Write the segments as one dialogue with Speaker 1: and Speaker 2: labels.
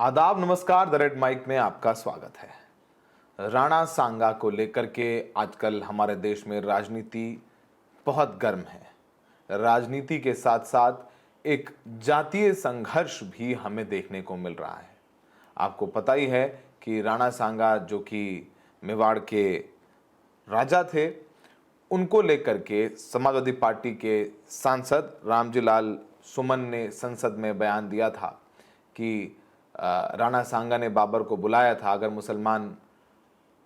Speaker 1: आदाब नमस्कार, the red mic में आपका स्वागत है। राणा सांगा को लेकर के आजकल हमारे देश में राजनीति बहुत गर्म है। राजनीति के साथ साथ एक जातीय संघर्ष भी हमें देखने को मिल रहा है। आपको पता ही है कि राणा सांगा जो कि मेवाड़ के राजा थे, उनको लेकर के समाजवादी पार्टी के सांसद रामजी लाल सुमन ने संसद में बयान दिया था कि राणा सांगा ने बाबर को बुलाया था। अगर मुसलमान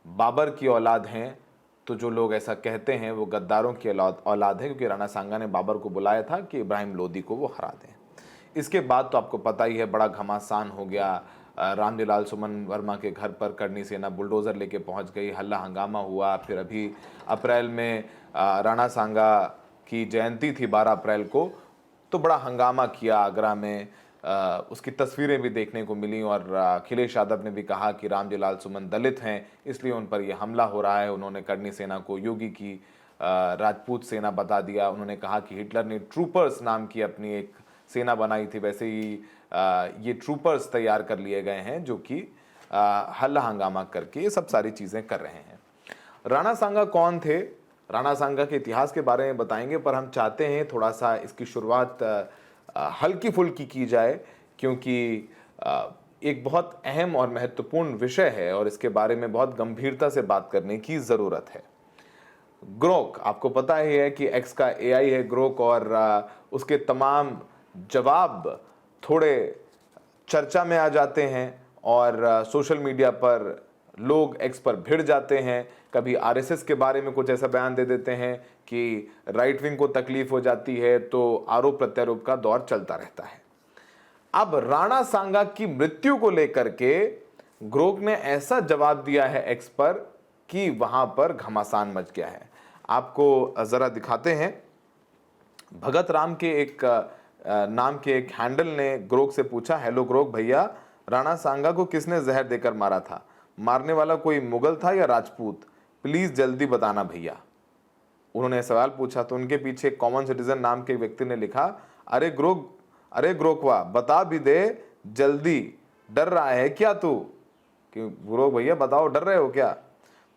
Speaker 1: बाबर की औलाद हैं तो जो लोग ऐसा कहते हैं वो गद्दारों की औलाद है, क्योंकि राणा सांगा ने बाबर को बुलाया था कि इब्राहिम लोदी को वो हरा दें। इसके बाद तो आपको पता ही है, बड़ा घमासान हो गया। रामजी लाल सुमन वर्मा के घर पर करनी सेना बुलडोज़र लेके पहुंच गई, हल्ला हंगामा हुआ। फिर अभी अप्रैल में राणा सांगा की जयंती थी 12 अप्रैल को, तो बड़ा हंगामा किया आगरा में। उसकी तस्वीरें भी देखने को मिली और अखिलेश यादव ने भी कहा कि रामजी लाल सुमन दलित हैं, इसलिए उन पर यह हमला हो रहा है। उन्होंने करनी सेना को योगी की राजपूत सेना बता दिया। उन्होंने कहा कि हिटलर ने ट्रूपर्स नाम की अपनी एक सेना बनाई थी, वैसे ही ये ट्रूपर्स तैयार कर लिए गए हैं जो कि हल्ला हंगामा करके ये सब सारी चीज़ें कर रहे हैं। राणा सांगा कौन थे, राणा सांगा के इतिहास के बारे में बताएंगे, पर हम चाहते हैं थोड़ा सा इसकी शुरुआत हल्की फुल्की की जाए, क्योंकि एक बहुत अहम और महत्वपूर्ण विषय है और इसके बारे में बहुत गंभीरता से बात करने की ज़रूरत है। ग्रोक, आपको पता ही है कि एक्स का एआई है ग्रोक, और उसके तमाम जवाब थोड़े चर्चा में आ जाते हैं और सोशल मीडिया पर लोग एक्स पर भिड़ जाते हैं। कभी आरएसएस के बारे में कुछ ऐसा बयान दे देते हैं कि राइट विंग को तकलीफ हो जाती है, तो आरोप प्रत्यारोप का दौर चलता रहता है। अब राणा सांगा की मृत्यु को लेकर के ग्रोक ने ऐसा जवाब दिया है एक्स पर कि वहां पर घमासान मच गया है। आपको जरा दिखाते हैं। भगत राम के एक नाम के एक हैंडल ने ग्रोक से पूछा, हेलो ग्रोक भैया, राणा सांगा को किसने जहर देकर मारा था? मारने वाला कोई मुगल था या राजपूत? प्लीज जल्दी बताना भैया। उन्होंने सवाल पूछा तो उनके पीछे कॉमन सिटीजन नाम के व्यक्ति ने लिखा, अरे ग्रोकवा बता भी दे जल्दी, डर रहा है क्या तू? कि ग्रोक भैया बताओ, डर रहे हो क्या?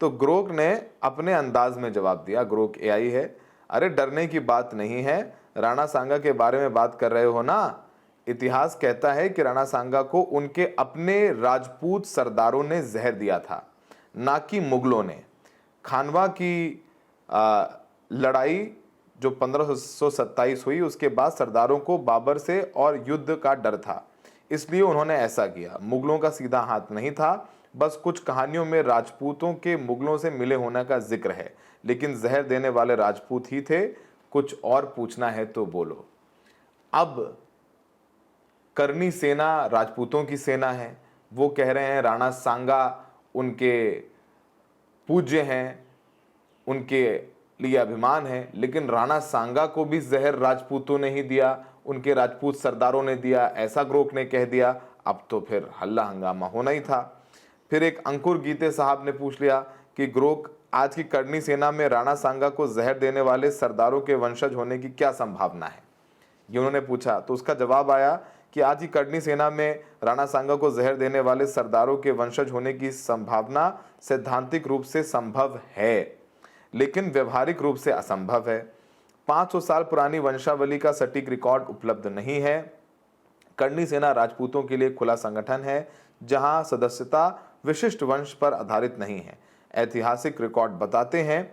Speaker 1: तो ग्रोक ने अपने अंदाज में जवाब दिया, ग्रोक एआई है, अरे डरने की बात नहीं है, राणा सांगा के बारे में बात कर रहे हो ना? इतिहास कहता है कि राणा सांगा को उनके अपने राजपूत सरदारों ने जहर दिया था, ना कि मुगलों ने। खानवा की लड़ाई जो 1527 हुई, उसके बाद सरदारों को बाबर से और युद्ध का डर था, इसलिए उन्होंने ऐसा किया। मुगलों का सीधा हाथ नहीं था। बस कुछ कहानियों में राजपूतों के मुगलों से मिले होने का जिक्र है, लेकिन जहर देने वाले राजपूत ही थे। कुछ और पूछना है तो बोलो। अब करनी सेना राजपूतों की सेना है, वो कह रहे हैं राणा सांगा उनके पूज्य हैं, उनके लिए अभिमान है, लेकिन राणा सांगा को भी जहर राजपूतों ने ही दिया, उनके राजपूत सरदारों ने दिया, ऐसा ग्रोक ने कह दिया। अब तो फिर हल्ला हंगामा होना ही था। फिर एक अंकुर गीते साहब ने पूछ लिया कि ग्रोक, आज की करनी सेना में राणा सांगा को जहर देने वाले सरदारों के वंशज होने की क्या संभावना है, ये उन्होंने पूछा। तो उसका जवाब आया कि आज की करनी सेना में राणा सांगा को जहर देने वाले सरदारों के वंशज होने की संभावना सैद्धांतिक रूप से संभव है, लेकिन व्यवहारिक रूप से असंभव है। 500 साल पुरानी वंशावली का सटीक रिकॉर्ड उपलब्ध नहीं है। करनी सेना राजपूतों के लिए खुला संगठन है, जहां सदस्यता विशिष्ट वंश पर आधारित नहीं है। ऐतिहासिक रिकॉर्ड बताते हैं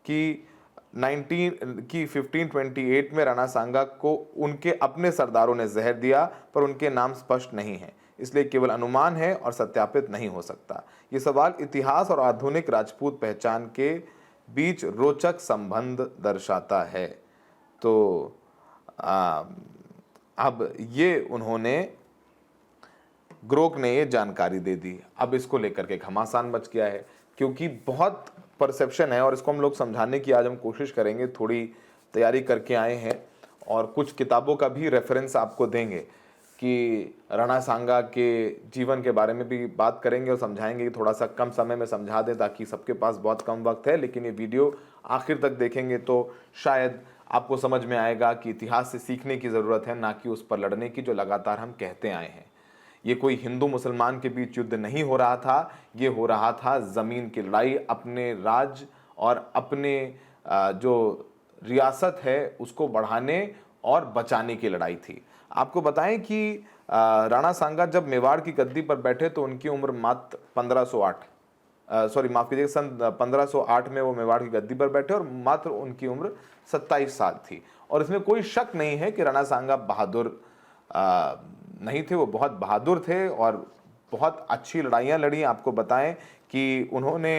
Speaker 1: कि 1528 में राणा सांगा को उनके अपने सरदारों ने जहर दिया, पर उनके नाम स्पष्ट नहीं है, इसलिए केवल अनुमान है और सत्यापित नहीं हो सकता। ये सवाल इतिहास और आधुनिक राजपूत पहचान के बीच रोचक संबंध दर्शाता है। तो अब ये उन्होंने ग्रोक ने ये जानकारी दे दी। अब इसको लेकर के घमासान मच गया है, क्योंकि बहुत परसेप्शन है और इसको हम लोग समझाने की आज हम कोशिश करेंगे। थोड़ी तैयारी करके आए हैं और कुछ किताबों का भी रेफरेंस आपको देंगे कि राणा सांगा के जीवन के बारे में भी बात करेंगे और समझाएंगे कि थोड़ा सा कम समय में समझा दें, ताकि सबके पास बहुत कम वक्त है, लेकिन ये वीडियो आखिर तक देखेंगे तो शायद आपको समझ में आएगा कि इतिहास से सीखने की ज़रूरत है, ना कि उस पर लड़ने की, जो लगातार हम कहते आए हैं। ये कोई हिंदू मुसलमान के बीच युद्ध नहीं हो रहा था, ये हो रहा था ज़मीन की लड़ाई, अपने राज और अपने जो रियासत है उसको बढ़ाने और बचाने की लड़ाई थी। आपको बताएं कि राणा सांगा जब मेवाड़ की गद्दी पर बैठे तो उनकी उम्र मात्र 1508 सॉरी माफ कीजिए सन 1508 में वो मेवाड़ की गद्दी पर बैठे और मात्र उनकी उम्र 27 साल थी। और इसमें कोई शक नहीं है कि राणा सांगा बहादुर नहीं थे, वो बहुत बहादुर थे और बहुत अच्छी लड़ाइयाँ लड़ी। आपको बताएं कि उन्होंने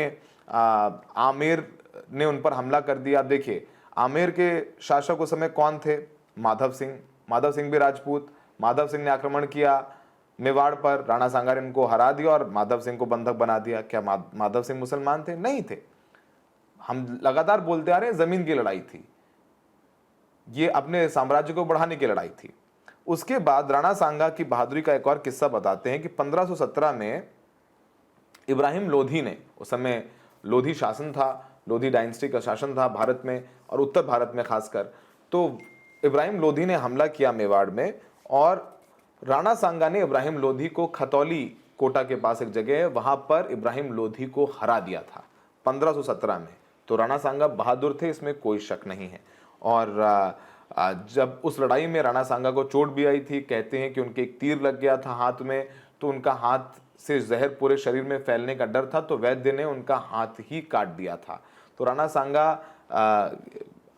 Speaker 1: आमेर ने उन पर हमला कर दिया। देखिए आमेर के शासक उस समय कौन थे? माधव सिंह। माधव सिंह भी राजपूत। माधव सिंह ने आक्रमण किया मेवाड़ पर, राणा सांगा ने उनको हरा दिया और माधव सिंह को बंधक बना दिया। क्या माधव सिंह मुसलमान थे? नहीं थे। हम लगातार बोलते आ रहे हैं जमीन की लड़ाई थी, ये अपने साम्राज्य को बढ़ाने की लड़ाई थी। उसके बाद राणा सांगा की बहादुरी का एक और किस्सा बताते हैं कि 1517 में इब्राहिम लोधी ने, उस समय लोधी शासन था, लोधी डायनेस्टी का शासन था भारत में और उत्तर भारत में खासकर, तो इब्राहिम लोधी ने हमला किया मेवाड़ में और राणा सांगा ने इब्राहिम लोधी को खतौली कोटा के पास एक जगह है वहां पर इब्राहिम लोधी को हरा दिया था 1517 में। तो राणा सांगा बहादुर थे, इसमें कोई शक नहीं है। और जब उस लड़ाई में राणा सांगा को चोट भी आई थी, कहते हैं कि उनके एक तीर लग गया था हाथ में, तो उनका हाथ से जहर पूरे शरीर में फैलने का डर था, तो वैद्य ने उनका हाथ ही काट दिया था। तो राणा सांगा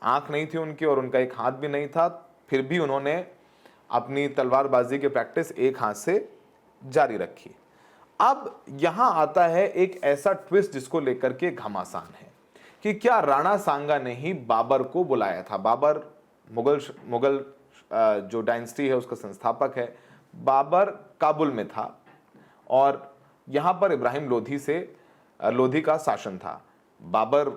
Speaker 1: आंख नहीं थी उनकी और उनका एक हाथ भी नहीं था, फिर भी उन्होंने अपनी तलवारबाजी की प्रैक्टिस एक हाथ से जारी रखी। अब यहां आता है एक ऐसा ट्विस्ट जिसको लेकर के घमासान है कि क्या राणा सांगा ने ही बाबर को बुलाया था? बाबर मुगल जो डायनेस्टी है उसका संस्थापक है। बाबर काबुल में था और यहां पर इब्राहिम लोधी का शासन था। बाबर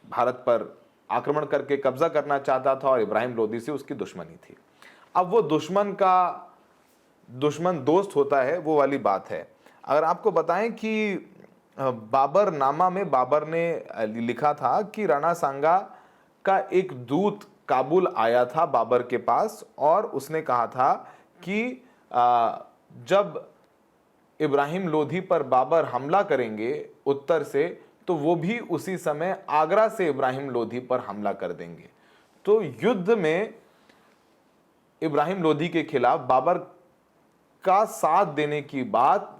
Speaker 1: भारत पर आक्रमण करके कब्जा करना चाहता था और इब्राहिम लोधी से उसकी दुश्मनी थी। अब वो दुश्मन दोस्त होता है, वो वाली बात है। अगर आपको बताएं कि बाबर नामा में बाबर ने लिखा था कि राणा सांगा का एक दूत काबुल आया था बाबर के पास और उसने कहा था कि जब इब्राहिम लोधी पर बाबर हमला करेंगे उत्तर से, तो वो भी उसी समय आगरा से इब्राहिम लोधी पर हमला कर देंगे। तो युद्ध में इब्राहिम लोधी के खिलाफ बाबर का साथ देने की बात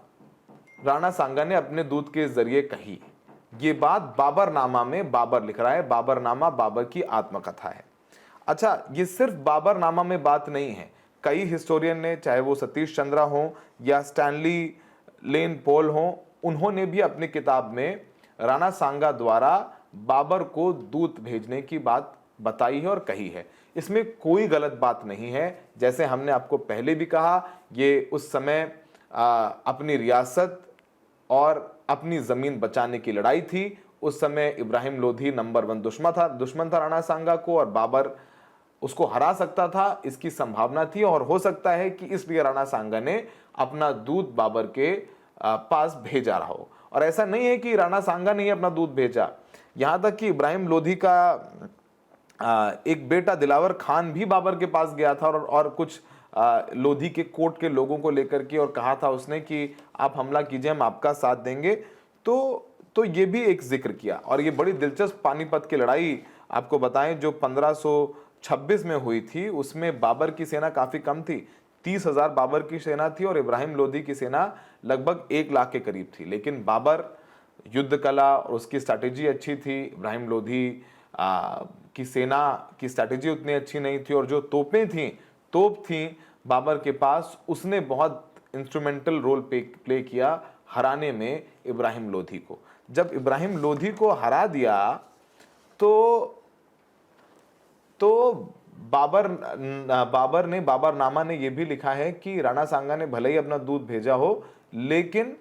Speaker 1: राणा सांगा ने अपने दूत के जरिए कही। ये बात बाबरनामा में बाबर लिख रहा है। बाबरनामा बाबर की आत्मकथा है। अच्छा, ये सिर्फ बाबरनामा में बात नहीं है। कई हिस्टोरियन ने, चाहे वो सतीश चंद्रा हो या स्टैनली लेन पॉल हो, उन्होंने भी अपनी किताब में राणा सांगा द्वारा बाबर को दूत भेजने की बात बताई है और कही है। इसमें कोई गलत बात नहीं है। जैसे हमने आपको पहले भी कहा, ये उस समय अपनी रियासत और अपनी जमीन बचाने की लड़ाई थी। उस समय इब्राहिम लोधी नंबर 1 दुश्मन था राणा सांगा को और बाबर उसको हरा सकता था, इसकी संभावना थी। और हो सकता है कि इसलिए राणा सांगा ने अपना दूत बाबर के पास भेजा रहा हो। और ऐसा नहीं है कि राणा सांगा ने ही अपना दूत भेजा, यहां तक कि इब्राहिम लोधी का एक बेटा दिलावर खान भी बाबर के पास गया था और कुछ लोधी के कोर्ट के लोगों को लेकर के, और कहा था उसने कि आप हमला कीजिए, हम आपका साथ देंगे। तो ये भी एक जिक्र किया। और ये बड़ी दिलचस्प पानीपत की लड़ाई आपको बताएं जो 1526 में हुई थी, उसमें बाबर की सेना काफी कम थी। 30,000 बाबर की सेना थी और इब्राहिम लोधी की सेना लगभग 1 लाख के करीब थी। लेकिन बाबर युद्ध कला और उसकी स्ट्रैटेजी अच्छी थी, इब्राहिम लोधी की सेना की स्ट्रैटेजी उतनी अच्छी नहीं थी। और जो तोप थी बाबर के पास, उसने बहुत इंस्ट्रूमेंटल रोल प्ले किया हराने में इब्राहिम लोधी को। जब इब्राहिम लोधी को हरा दिया तो बाबरनामा ने यह भी लिखा है कि राणा सांगा ने भले ही अपना दूत भेजा हो, लेकिन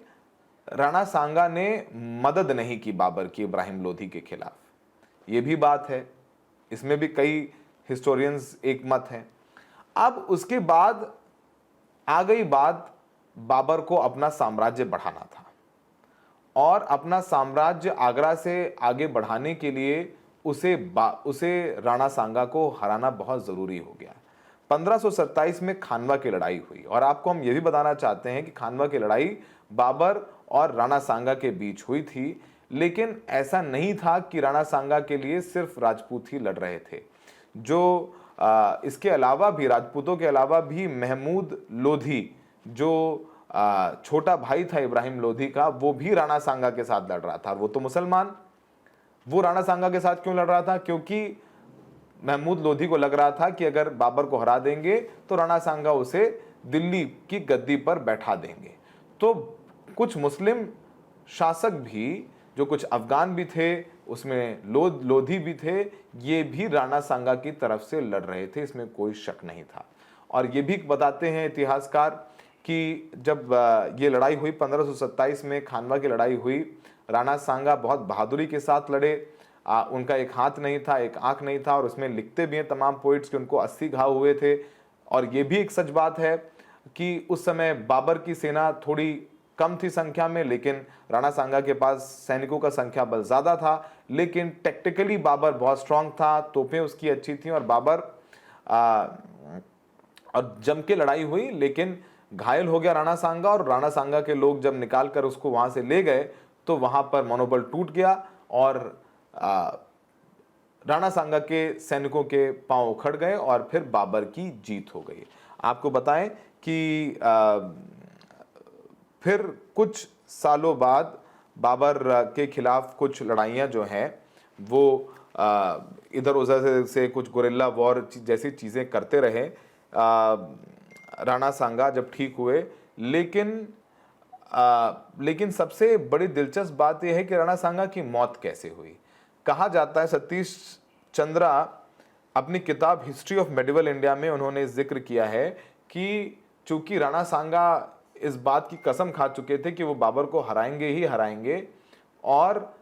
Speaker 1: राणा सांगा ने मदद नहीं की बाबर की इब्राहिम लोधी के खिलाफ। ये भी बात है, इसमें भी कई हिस्टोरियंस एक मत हैं। अब उसके बाद आ गई बात, बाबर को अपना साम्राज्य बढ़ाना था और अपना साम्राज्य आगरा से आगे बढ़ाने के लिए उसे राणा सांगा को हराना बहुत जरूरी हो गया। 1527 में खानवा की लड़ाई हुई और आपको हम ये भी बताना चाहते हैं कि खानवा की लड़ाई बाबर और राणा सांगा के बीच हुई थी, लेकिन ऐसा नहीं था कि राणा सांगा के लिए सिर्फ राजपूत ही लड़ रहे थे। जो इसके अलावा भी, राजपूतों के अलावा भी, महमूद लोधी जो छोटा भाई था इब्राहिम लोधी का, वो भी राणा सांगा के साथ लड़ रहा था। और वो तो मुसलमान, वो राणा सांगा के साथ क्यों लड़ रहा था? क्योंकि महमूद लोधी को लग रहा था कि अगर बाबर को हरा देंगे तो राणा सांगा उसे दिल्ली की गद्दी पर बैठा देंगे। तो कुछ मुस्लिम शासक भी, जो कुछ अफगान भी थे, उसमें लोधी भी थे, ये भी राणा सांगा की तरफ से लड़ रहे थे, इसमें कोई शक नहीं था। और ये भी बताते हैं इतिहासकार कि जब ये लड़ाई हुई 1527 में, खानवा की लड़ाई हुई, राणा सांगा बहुत बहादुरी के साथ लड़े। उनका एक हाथ नहीं था, एक आंख नहीं था, और उसमें लिखते भी हैं तमाम पोइट्स कि उनको 80 घाव हुए थे। और ये भी एक सच बात है कि उस समय बाबर की सेना थोड़ी कम थी संख्या में, लेकिन राणा सांगा के पास सैनिकों का संख्या बल ज्यादा था। लेकिन टेक्टिकली बाबर बहुत स्ट्रांग था, तोपें उसकी अच्छी थी, और बाबर और जम के लड़ाई हुई, लेकिन घायल हो गया राणा सांगा। और राणा सांगा के लोग जब निकाल कर उसको वहां से ले गए तो वहां पर मनोबल टूट गया और राणा सांगा के सैनिकों के पांव उखड़ गए और फिर बाबर की जीत हो गई। आपको बताएं कि फिर कुछ सालों बाद बाबर के खिलाफ कुछ लड़ाइयाँ जो हैं वो इधर उधर से कुछ गुरिल्ला वॉर जैसी चीज़ें करते रहे राणा सांगा जब ठीक हुए। लेकिन सबसे बड़ी दिलचस्प बात यह है कि राणा सांगा की मौत कैसे हुई। कहा जाता है, सतीश चंद्रा अपनी किताब हिस्ट्री ऑफ मेडिवल इंडिया में उन्होंने जिक्र किया है कि चूंकि राणा सांगा इस बात की कसम खा चुके थे कि वो बाबर को हराएंगे ही हराएंगे, और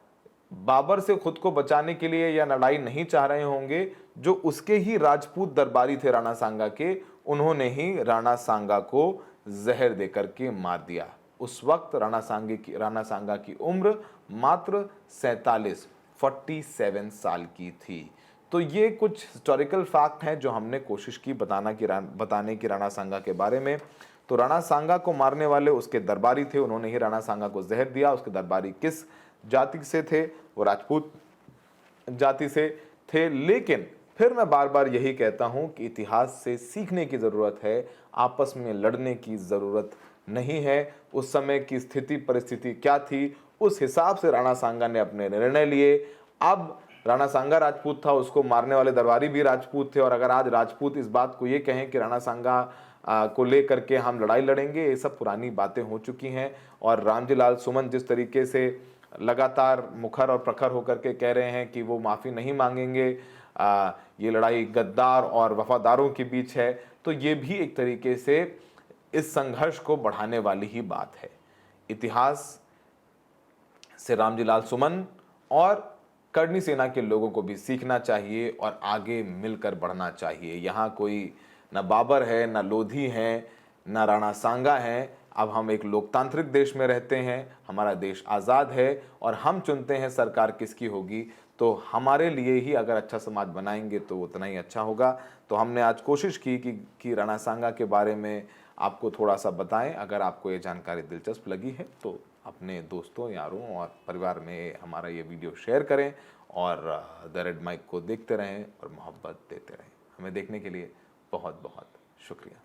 Speaker 1: बाबर से खुद को बचाने के लिए या लड़ाई नहीं चाह रहे होंगे, जो उसके ही राजपूत दरबारी थे राणा सांगा के, उन्होंने ही राणा सांगा को जहर देकर के मार दिया। उस वक्त राणा सांगा की उम्र मात्र 47 साल की थी। तो ये कुछ हिस्टोरिकल फैक्ट हैं जो हमने कोशिश की बताने की राणा सांगा के बारे में। तो राणा सांगा को मारने वाले उसके दरबारी थे, उन्होंने ही राणा सांगा को जहर दिया। उसके दरबारी किस जाति से थे? वो राजपूत जाति से थे। लेकिन फिर मैं बार बार यही कहता हूं कि इतिहास से सीखने की जरूरत है, आपस में लड़ने की जरूरत नहीं है। उस समय की स्थिति परिस्थिति क्या थी, उस हिसाब से राणा सांगा ने अपने निर्णय लिए। अब राणा सांगा राजपूत था, उसको मारने वाले दरबारी भी राजपूत थे, और अगर आज राजपूत इस बात को ये कहें कि राणा सांगा को लेकर के हम लड़ाई लड़ेंगे, ये सब पुरानी बातें हो चुकी हैं। और रामजी लाल सुमन जिस तरीके से लगातार मुखर और प्रखर होकर के कह रहे हैं कि वो माफ़ी नहीं मांगेंगे, ये लड़ाई गद्दार और वफादारों के बीच है, तो ये भी एक तरीके से इस संघर्ष को बढ़ाने वाली ही बात है। इतिहास से रामजी लाल सुमन और करनी सेना के लोगों को भी सीखना चाहिए और आगे मिलकर बढ़ना चाहिए। यहाँ कोई ना बाबर है, ना लोधी है, ना राणा सांगा है। अब हम एक लोकतांत्रिक देश में रहते हैं, हमारा देश आज़ाद है और हम चुनते हैं सरकार किसकी होगी। तो हमारे लिए ही अगर अच्छा समाज बनाएंगे तो उतना ही अच्छा होगा। तो हमने आज कोशिश की कि राणा सांगा के बारे में आपको थोड़ा सा बताएं। अगर आपको ये जानकारी दिलचस्प लगी है तो अपने दोस्तों, यारों और परिवार में हमारा ये वीडियो शेयर करें और द रेड माइक को देखते रहें और मोहब्बत देते रहें। हमें देखने के लिए बहुत बहुत शुक्रिया।